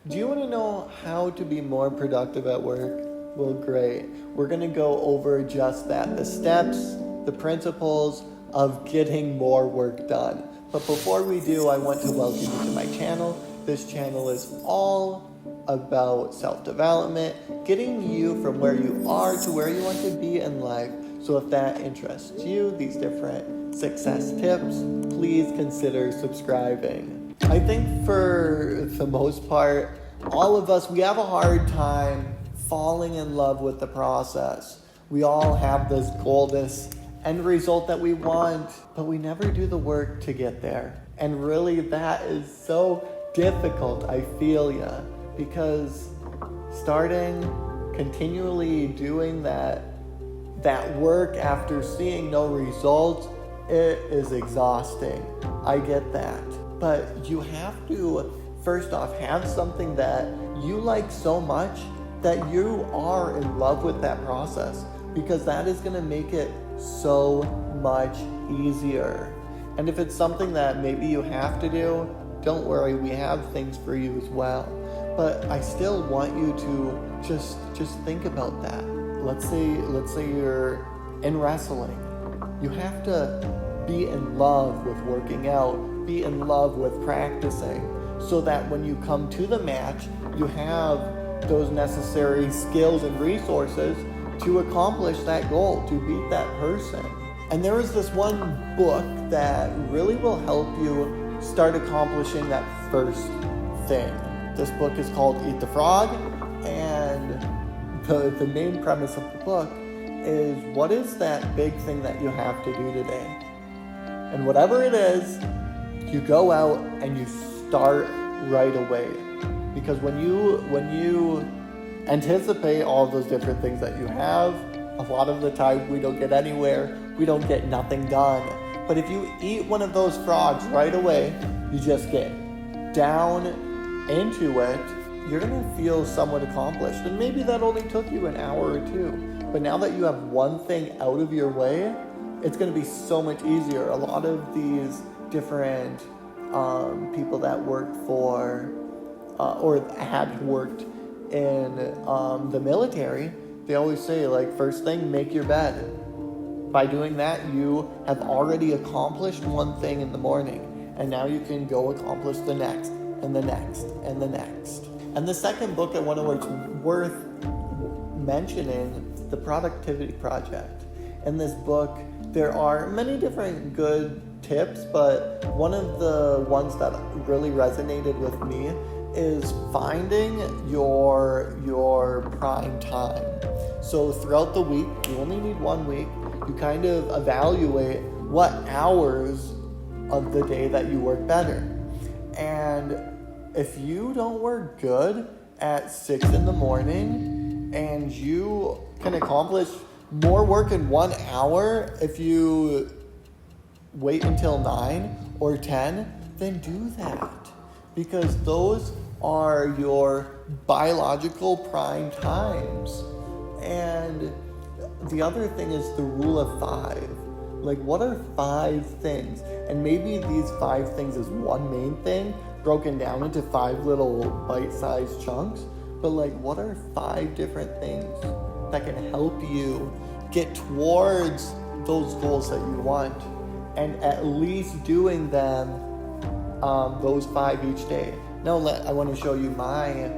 Do you want to know how to be more productive at work? Well, great. We're going to go over just that, the steps, the principles of getting more work done. But before we do, I want to welcome you to my channel. This channel is all about self-development, getting you from where you are to where you want to be in life. So if that interests you, these different success tips, please consider subscribing. I think for the most part, all of us, we have a hard time falling in love with the process. We all have this goal, this end result that we want, but we never do the work to get there. And really that is so difficult, I feel ya, because starting, continually doing that work after seeing no results, it is exhausting. I get that. But you have to, first off, have something that you like so much that you are in love with that process, because that is going to make it so much easier. And if it's something that maybe you have to do, don't worry, we have things for you as well. But I still want you to just think about that. Let's say you're in wrestling. You have to be in love with working out, be in love with practicing, so that when you come to the match, you have those necessary skills and resources to accomplish that goal, to beat that person. And there is this one book that really will help you start accomplishing that first thing. This book is called Eat the Frog, and the main premise of the book is, what is that big thing that you have to do today? And whatever it is, you go out and you start right away. Because when you anticipate all of those different things that you have, a lot of the time we don't get anywhere, we don't get nothing done. But if you eat one of those frogs right away, you just get down into it, you're gonna feel somewhat accomplished. And maybe that only took you an hour or two. But now that you have one thing out of your way, it's gonna be so much easier. A lot of these different people that work for or had worked in the military, they always say, like, first thing, make your bed. By doing that, you have already accomplished one thing in the morning, and now you can go accomplish the next, and the next, and the next. And the second book I want to worth mentioning, The Productivity Project. In this book, there are many different good tips, but one of the ones that really resonated with me is finding your prime time. So throughout the week, you only need 1 week, you kind of evaluate what hours of the day that you work better. And if you don't work good at 6 in the morning and you can accomplish more work in 1 hour if you wait until 9 or 10, then do that. Because those are your biological prime times. And the other thing is the rule of 5. Like, what are 5 things? And maybe these 5 things is one main thing broken down into 5 little bite-sized chunks. But like, what are 5 different things that can help you get towards those goals that you want? And at least doing them, those 5 each day. Now I want to show you my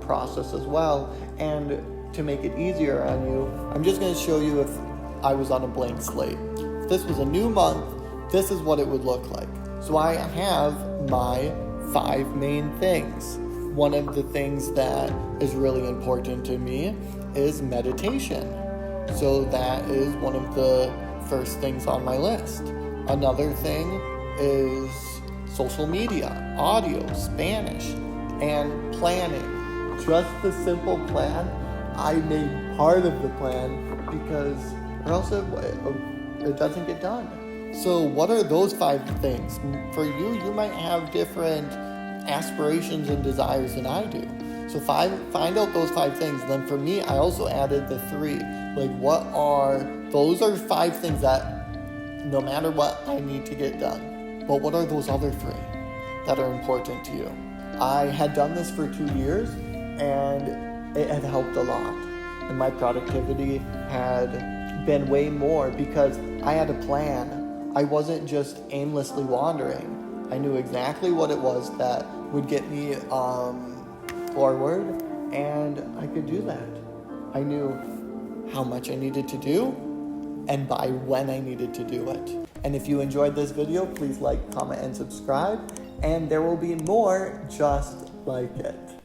process as well. And to make it easier on you, I'm just going to show you if I was on a blank slate. If this was a new month, this is what it would look like. So I have my 5 main things. One of the things that is really important to me is meditation. So that is one of the first things on my list. Another thing is social media, audio, Spanish, and planning. Just the simple plan. I made part of the plan because or else it doesn't get done. So what are those 5 things? For you, you might have different aspirations and desires than I do. So find out those 5 things. And then for me, I also added the 3. Like, those are 5 things that no matter what, I need to get done. But what are those other 3 that are important to you? I had done this for 2 years, and it had helped a lot. And my productivity had been way more because I had a plan. I wasn't just aimlessly wandering. I knew exactly what it was that would get me forward, and I could do that. I knew how much I needed to do and by when I needed to do it. And if you enjoyed this video, please like, comment, and subscribe. And there will be more just like it.